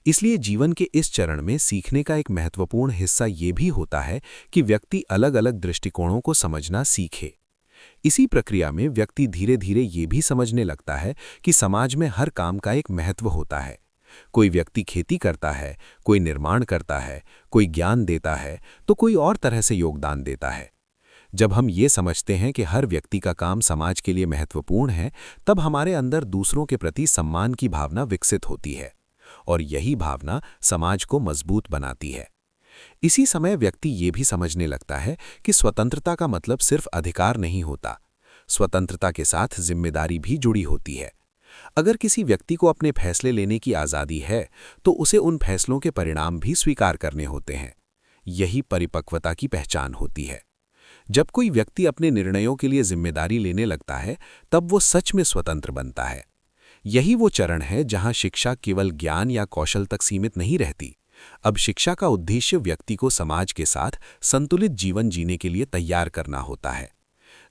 इसलिए जीवन के इस चरण में सीखने का एक महत्वपूर्ण हिस्सा ये भी होता है कि व्यक्ति अलग अलग दृष्टिकोणों को समझना सीखे। इसी प्रक्रिया में व्यक्ति धीरे धीरे ये भी समझने लगता है कि समाज में हर काम का एक महत्व होता है। कोई व्यक्ति खेती करता है, कोई निर्माण करता है, कोई ज्ञान देता है, तो कोई और तरह से योगदान देता है। जब हम ये समझते हैं कि हर व्यक्ति का काम समाज के लिए महत्वपूर्ण है, तब हमारे अंदर दूसरों के प्रति सम्मान की भावना विकसित होती है, और यही भावना समाज को मजबूत बनाती है। इसी समय व्यक्ति ये भी समझने लगता है कि स्वतंत्रता का मतलब सिर्फ अधिकार नहीं होता। स्वतंत्रता के साथ जिम्मेदारी भी जुड़ी होती है। अगर किसी व्यक्ति को अपने फैसले लेने की आज़ादी है, तो उसे उन फैसलों के परिणाम भी स्वीकार करने होते हैं। यही परिपक्वता की पहचान होती है। जब कोई व्यक्ति अपने निर्णयों के लिए जिम्मेदारी लेने लगता है, तब वो सच में स्वतंत्र बनता है। यही वो चरण है जहां शिक्षा केवल ज्ञान या कौशल तक सीमित नहीं रहती। अब शिक्षा का उद्देश्य व्यक्ति को समाज के साथ संतुलित जीवन जीने के लिए तैयार करना होता है।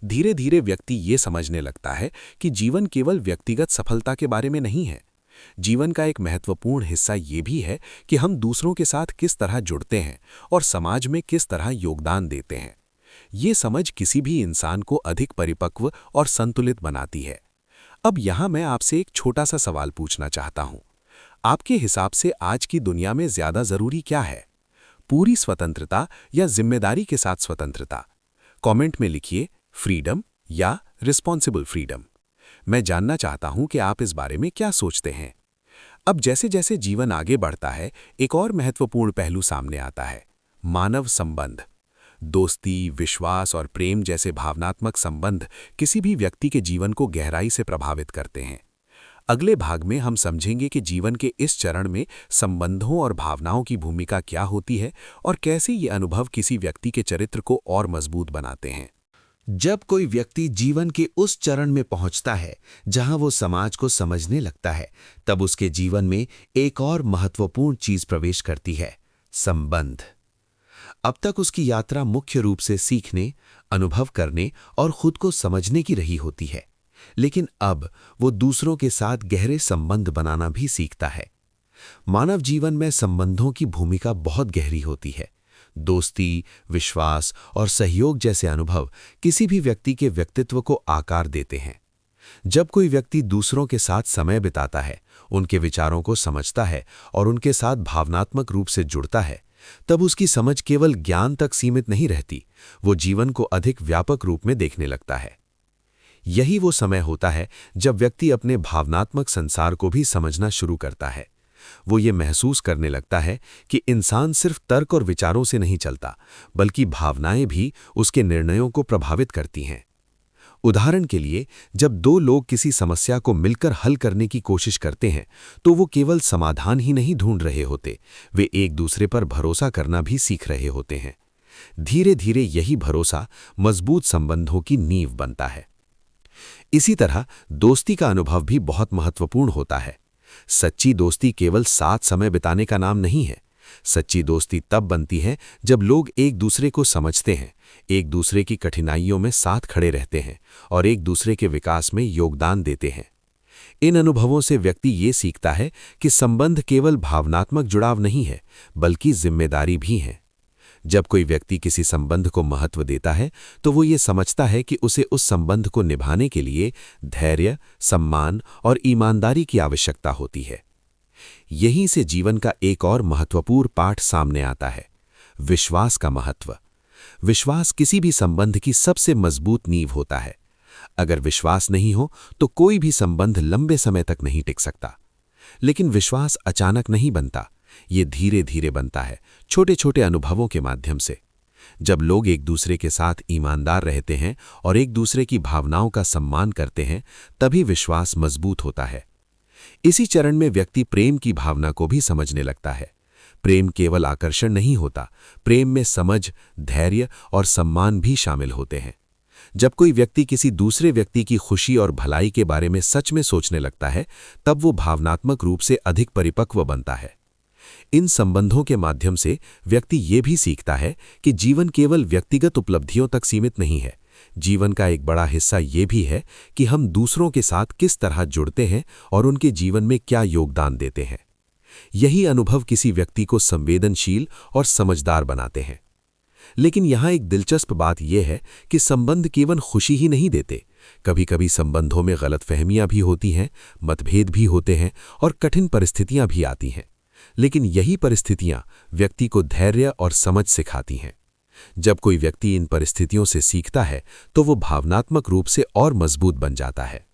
धीरे धीरे व्यक्ति ये समझने लगता है कि जीवन केवल व्यक्तिगत सफलता के बारे में नहीं है। जीवन का एक महत्वपूर्ण हिस्सा ये भी है कि हम दूसरों के साथ किस तरह जुड़ते हैं और समाज में किस तरह योगदान देते हैं। ये समझ किसी भी इंसान को अधिक परिपक्व और संतुलित बनाती है। अब यहाँ मैं आपसे एक छोटा सा सवाल पूछना चाहता हूँ। आपके हिसाब से आज की दुनिया में ज़्यादा ज़रूरी क्या है? पूरी स्वतंत्रता या जिम्मेदारी के साथ स्वतंत्रता? कमेंट में लिखिए फ्रीडम या रिस्पॉन्सिबल फ्रीडम। मैं जानना चाहता हूं कि आप इस बारे में क्या सोचते हैं। अब जैसे जैसे जीवन आगे बढ़ता है, एक और महत्वपूर्ण पहलू सामने आता है, मानव संबंध। दोस्ती, विश्वास और प्रेम जैसे भावनात्मक संबंध किसी भी व्यक्ति के जीवन को गहराई से प्रभावित करते हैं। अगले भाग में हम समझेंगे कि जीवन के इस चरण में संबंधों और भावनाओं की भूमिका क्या होती है और कैसे ये अनुभव किसी व्यक्ति के चरित्र को और मजबूत बनाते हैं। जब कोई व्यक्ति जीवन के उस चरण में पहुंचता है जहां वो समाज को समझने लगता है, तब उसके जीवन में एक और महत्वपूर्ण चीज प्रवेश करती है, संबंध। अब तक उसकी यात्रा मुख्य रूप से सीखने, अनुभव करने और खुद को समझने की रही होती है, लेकिन अब वो दूसरों के साथ गहरे संबंध बनाना भी सीखता है। मानव जीवन में संबंधों की भूमिका बहुत गहरी होती है। दोस्ती, विश्वास और सहयोग जैसे अनुभव किसी भी व्यक्ति के व्यक्तित्व को आकार देते हैं। जब कोई व्यक्ति दूसरों के साथ समय बिताता है, उनके विचारों को समझता है और उनके साथ भावनात्मक रूप से जुड़ता है, तब उसकी समझ केवल ज्ञान तक सीमित नहीं रहती, वो जीवन को अधिक व्यापक रूप में देखने लगता है। यही वो समय होता है जब व्यक्ति अपने भावनात्मक संसार को भी समझना शुरू करता है। वो ये महसूस करने लगता है कि इंसान सिर्फ तर्क और विचारों से नहीं चलता, बल्कि भावनाएं भी उसके निर्णयों को प्रभावित करती हैं। उदाहरण के लिए, जब दो लोग किसी समस्या को मिलकर हल करने की कोशिश करते हैं, तो वो केवल समाधान ही नहीं ढूंढ रहे होते, वे एक दूसरे पर भरोसा करना भी सीख रहे होते हैं। धीरे धीरे यही भरोसा मजबूत संबंधों की नींव बनता है। इसी तरह दोस्ती का अनुभव भी बहुत महत्वपूर्ण होता है। सच्ची दोस्ती केवल साथ समय बिताने का नाम नहीं है। सच्ची दोस्ती तब बनती है जब लोग एक दूसरे को समझते हैं, एक दूसरे की कठिनाइयों में साथ खड़े रहते हैं और एक दूसरे के विकास में योगदान देते हैं। इन अनुभवों से व्यक्ति ये सीखता है कि संबंध केवल भावनात्मक जुड़ाव नहीं है, बल्कि जिम्मेदारी भी है। जब कोई व्यक्ति किसी संबंध को महत्व देता है तो वो ये समझता है कि उसे उस संबंध को निभाने के लिए धैर्य, सम्मान और ईमानदारी की आवश्यकता होती है। यहीं से जीवन का एक और महत्वपूर्ण पाठ सामने आता है, विश्वास का महत्व। विश्वास किसी भी संबंध की सबसे मजबूत नींव होता है। अगर विश्वास नहीं हो तो कोई भी संबंध लंबे समय तक नहीं टिक सकता। लेकिन विश्वास अचानक नहीं बनता, ये धीरे धीरे बनता है, छोटे छोटे अनुभवों के माध्यम से। जब लोग एक दूसरे के साथ ईमानदार रहते हैं और एक दूसरे की भावनाओं का सम्मान करते हैं, तभी विश्वास मजबूत होता है। इसी चरण में व्यक्ति प्रेम की भावना को भी समझने लगता है। प्रेम केवल आकर्षण नहीं होता, प्रेम में समझ, धैर्य और सम्मान भी शामिल होते हैं। जब कोई व्यक्ति किसी दूसरे व्यक्ति की खुशी और भलाई के बारे में सच में सोचने लगता है, तब वो भावनात्मक रूप से अधिक परिपक्व बनता है। इन संबंधों के माध्यम से व्यक्ति ये भी सीखता है कि जीवन केवल व्यक्तिगत उपलब्धियों तक सीमित नहीं है। जीवन का एक बड़ा हिस्सा ये भी है कि हम दूसरों के साथ किस तरह जुड़ते हैं और उनके जीवन में क्या योगदान देते हैं। यही अनुभव किसी व्यक्ति को संवेदनशील और समझदार बनाते हैं। लेकिन यहाँ एक दिलचस्प बात यह है कि संबंध केवल खुशी ही नहीं देते। कभी कभी संबंधों में गलतफहमियां भी होती हैं, मतभेद भी होते हैं और कठिन परिस्थितियां भी आती हैं। लेकिन यही परिस्थितियां व्यक्ति को धैर्य और समझ सिखाती हैं। जब कोई व्यक्ति इन परिस्थितियों से सीखता है तो वो भावनात्मक रूप से और मजबूत बन जाता है।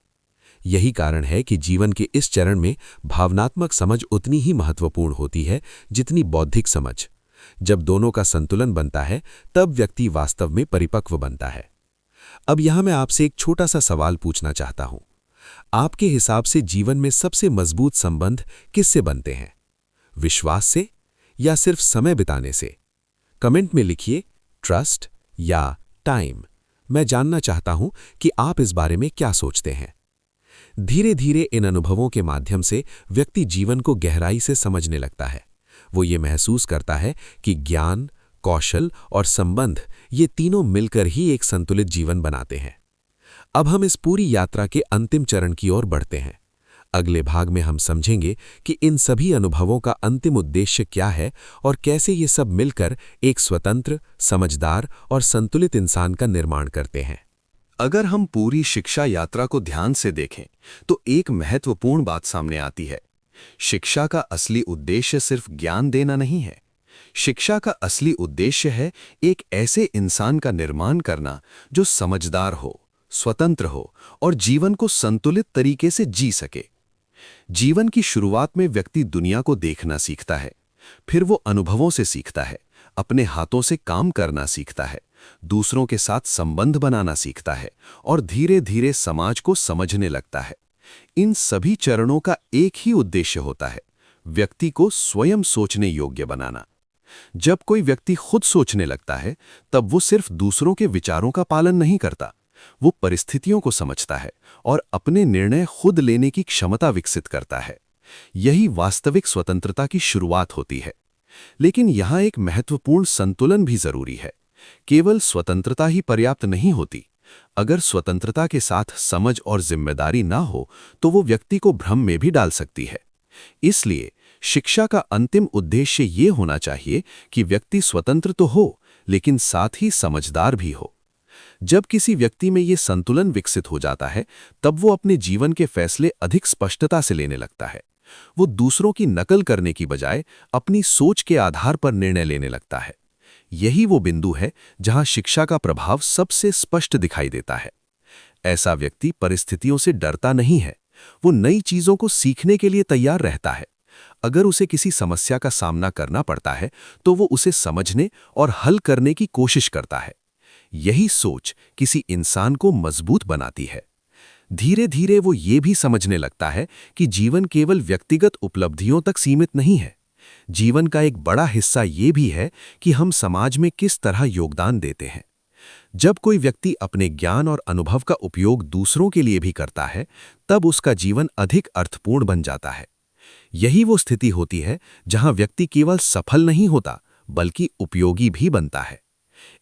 यही कारण है कि जीवन के इस चरण में भावनात्मक समझ उतनी ही महत्वपूर्ण होती है जितनी बौद्धिक समझ। जब दोनों का संतुलन बनता है, तब व्यक्ति वास्तव में परिपक्व बनता है। अब यहां मैं आपसे एक छोटा सा सवाल पूछना चाहता हूं। आपके हिसाब से जीवन में सबसे मजबूत संबंध किससे बनते हैं? विश्वास से या सिर्फ समय बिताने से? कमेंट में लिखिए ट्रस्ट या टाइम। मैं जानना चाहता हूं कि आप इस बारे में क्या सोचते हैं। धीरे धीरे इन अनुभवों के माध्यम से व्यक्ति जीवन को गहराई से समझने लगता है। वो ये महसूस करता है कि ज्ञान, कौशल और संबंध, ये तीनों मिलकर ही एक संतुलित जीवन बनाते हैं। अब हम इस पूरी यात्रा के अंतिम चरण की ओर बढ़ते हैं। अगले भाग में हम समझेंगे कि इन सभी अनुभवों का अंतिम उद्देश्य क्या है और कैसे ये सब मिलकर एक स्वतंत्र, समझदार और संतुलित इंसान का निर्माण करते हैं। अगर हम पूरी शिक्षा यात्रा को ध्यान से देखें तो एक महत्वपूर्ण बात सामने आती है। शिक्षा का असली उद्देश्य सिर्फ ज्ञान देना नहीं है। शिक्षा का असली उद्देश्य है एक ऐसे इंसान का निर्माण करना जो समझदार हो, स्वतंत्र हो और जीवन को संतुलित तरीके से जी सके। जीवन की शुरुआत में व्यक्ति दुनिया को देखना सीखता है, फिर वो अनुभवों से सीखता है, अपने हाथों से काम करना सीखता है, दूसरों के साथ संबंध बनाना सीखता है और धीरे धीरे समाज को समझने लगता है। इन सभी चरणों का एक ही उद्देश्य होता है, व्यक्ति को स्वयं सोचने योग्य बनाना। जब कोई व्यक्ति खुद सोचने लगता है, तब वो सिर्फ दूसरों के विचारों का पालन नहीं करता, वो परिस्थितियों को समझता है और अपने निर्णय खुद लेने की क्षमता विकसित करता है। यही वास्तविक स्वतंत्रता की शुरुआत होती है। लेकिन यहाँ एक महत्वपूर्ण संतुलन भी जरूरी है। केवल स्वतंत्रता ही पर्याप्त नहीं होती। अगर स्वतंत्रता के साथ समझ और जिम्मेदारी ना हो तो वो व्यक्ति को भ्रम में भी डाल सकती है। इसलिए शिक्षा का अंतिम उद्देश्य ये होना चाहिए कि व्यक्ति स्वतंत्र तो हो, लेकिन साथ ही समझदार भी हो। जब किसी व्यक्ति में ये संतुलन विकसित हो जाता है, तब वो अपने जीवन के फैसले अधिक स्पष्टता से लेने लगता है। वो दूसरों की नकल करने की बजाय अपनी सोच के आधार पर निर्णय लेने लगता है। यही वो बिंदु है जहां शिक्षा का प्रभाव सबसे स्पष्ट दिखाई देता है। ऐसा व्यक्ति परिस्थितियों से डरता नहीं है, वो नई चीजों को सीखने के लिए तैयार रहता है। अगर उसे किसी समस्या का सामना करना पड़ता है तो वो उसे समझने और हल करने की कोशिश करता है। यही सोच किसी इंसान को मजबूत बनाती है। धीरे धीरे वो ये भी समझने लगता है कि जीवन केवल व्यक्तिगत उपलब्धियों तक सीमित नहीं है। जीवन का एक बड़ा हिस्सा ये भी है कि हम समाज में किस तरह योगदान देते हैं। जब कोई व्यक्ति अपने ज्ञान और अनुभव का उपयोग दूसरों के लिए भी करता है, तब उसका जीवन अधिक अर्थपूर्ण बन जाता है। यही वो स्थिति होती है जहां व्यक्ति केवल सफल नहीं होता, बल्कि उपयोगी भी बनता है।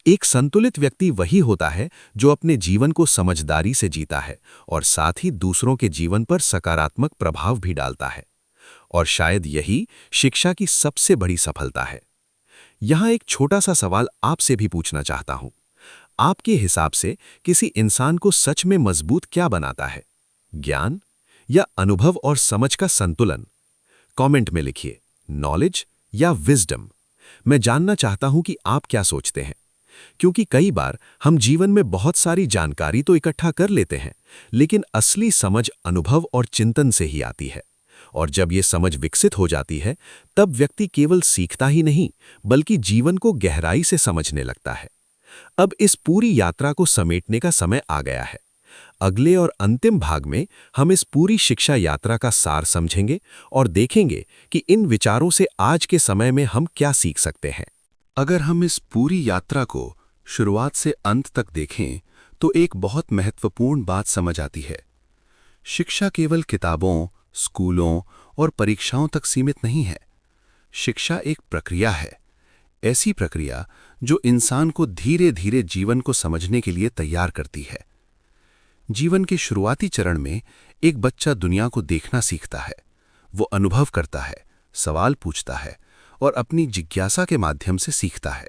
एक संतुलित व्यक्ति वही होता है जो अपने जीवन को समझदारी से जीता है और साथ ही दूसरों के जीवन पर सकारात्मक प्रभाव भी डालता है। और शायद यही शिक्षा की सबसे बड़ी सफलता है। यहाँ एक छोटा सा सवाल आपसे भी पूछना चाहता हूँ। आपके हिसाब से किसी इंसान को सच में मजबूत क्या बनाता है? ज्ञान या अनुभव और समझ का संतुलन? कमेंट में लिखिए, नॉलेज या विजडम। मैं जानना चाहता हूं कि आप क्या सोचते हैं, क्योंकि कई बार हम जीवन में बहुत सारी जानकारी तो इकट्ठा कर लेते हैं, लेकिन असली समझ अनुभव और चिंतन से ही आती है। और जब ये समझ विकसित हो जाती है, तब व्यक्ति केवल सीखता ही नहीं, बल्कि जीवन को गहराई से समझने लगता है। अब इस पूरी यात्रा को समेटने का समय आ गया है। अगले और अंतिम भाग में हम इस पूरी शिक्षा यात्रा का सार समझेंगे और देखेंगे कि इन विचारों से आज के समय में हम क्या सीख सकते हैं। अगर हम इस पूरी यात्रा को शुरुआत से अंत तक देखें तो एक बहुत महत्वपूर्ण बात समझ आती है। शिक्षा केवल किताबों, स्कूलों और परीक्षाओं तक सीमित नहीं है। शिक्षा एक प्रक्रिया है, ऐसी प्रक्रिया जो इंसान को धीरे धीरे जीवन को समझने के लिए तैयार करती है। जीवन के शुरुआती चरण में एक बच्चा दुनिया को देखना सीखता है। वो अनुभव करता है, सवाल पूछता है और अपनी जिज्ञासा के माध्यम से सीखता है।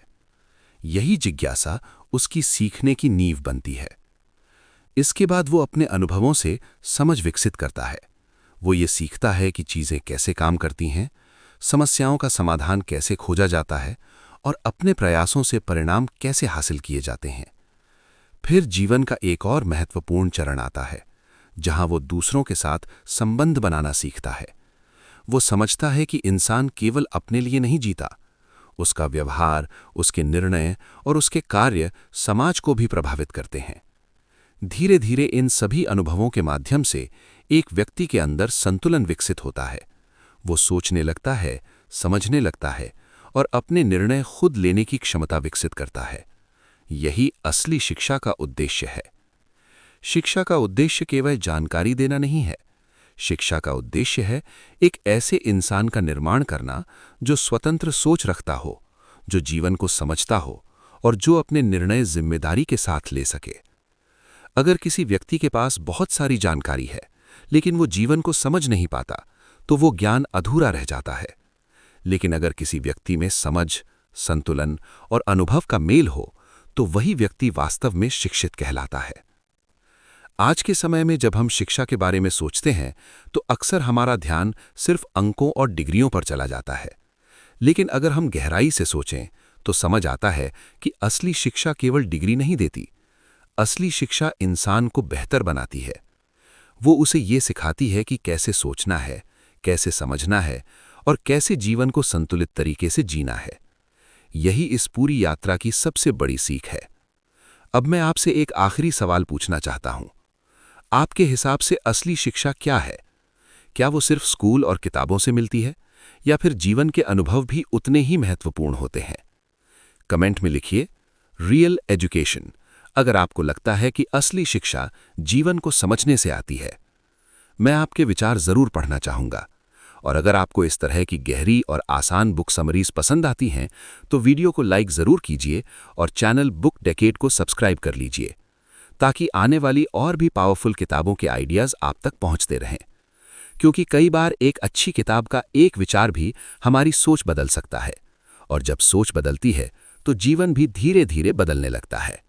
यही जिज्ञासा उसकी सीखने की नींव बनती है। इसके बाद वो अपने अनुभवों से समझ विकसित करता है। वो ये सीखता है कि चीज़ें कैसे काम करती हैं, समस्याओं का समाधान कैसे खोजा जाता है और अपने प्रयासों से परिणाम कैसे हासिल किए जाते हैं। फिर जीवन का एक और महत्वपूर्ण चरण आता है, जहां वो दूसरों के साथ संबंध बनाना सीखता है। वो समझता है कि इंसान केवल अपने लिए नहीं जीता, उसका व्यवहार, उसके निर्णय और उसके कार्य समाज को भी प्रभावित करते हैं। धीरे धीरे इन सभी अनुभवों के माध्यम से एक व्यक्ति के अंदर संतुलन विकसित होता है। वो सोचने लगता है, समझने लगता है और अपने निर्णय खुद लेने की क्षमता विकसित करता है। यही असली शिक्षा का उद्देश्य है। शिक्षा का उद्देश्य केवल जानकारी देना नहीं है। शिक्षा का उद्देश्य है एक ऐसे इंसान का निर्माण करना जो स्वतंत्र सोच रखता हो, जो जीवन को समझता हो और जो अपने निर्णय जिम्मेदारी के साथ ले सके। अगर किसी व्यक्ति के पास बहुत सारी जानकारी है, लेकिन वो जीवन को समझ नहीं पाता, तो वो ज्ञान अधूरा रह जाता है। लेकिन अगर किसी व्यक्ति में समझ, संतुलन और अनुभव का मेल हो, तो वही व्यक्ति वास्तव में शिक्षित कहलाता है। आज के समय में जब हम शिक्षा के बारे में सोचते हैं, तो अक्सर हमारा ध्यान सिर्फ अंकों और डिग्रियों पर चला जाता है। लेकिन अगर हम गहराई से सोचें, तो समझ आता है कि असली शिक्षा केवल डिग्री नहीं देती। असली शिक्षा इंसान को बेहतर बनाती है। वो उसे ये सिखाती है कि कैसे सोचना है, कैसे समझना है और कैसे जीवन को संतुलित तरीके से जीना है। यही इस पूरी यात्रा की सबसे बड़ी सीख है। अब मैं आपसे एक आखिरी सवाल पूछना चाहता हूं। आपके हिसाब से असली शिक्षा क्या है? क्या वो सिर्फ स्कूल और किताबों से मिलती है, या फिर जीवन के अनुभव भी उतने ही महत्वपूर्ण होते हैं? कमेंट में लिखिए, रियल एजुकेशन, अगर आपको लगता है कि असली शिक्षा जीवन को समझने से आती है। मैं आपके विचार जरूर पढ़ना चाहूंगा। और अगर आपको इस तरह की गहरी और आसान बुक समरीज पसंद आती हैं, तो वीडियो को लाइक ज़रूर कीजिए और चैनल बुक डेकेड को सब्सक्राइब कर लीजिए, ताकि आने वाली और भी पावरफुल किताबों के आइडियाज़ आप तक पहुंचते रहें। क्योंकि कई बार एक अच्छी किताब का एक विचार भी हमारी सोच बदल सकता है, और जब सोच बदलती है तो जीवन भी धीरे धीरे बदलने लगता है।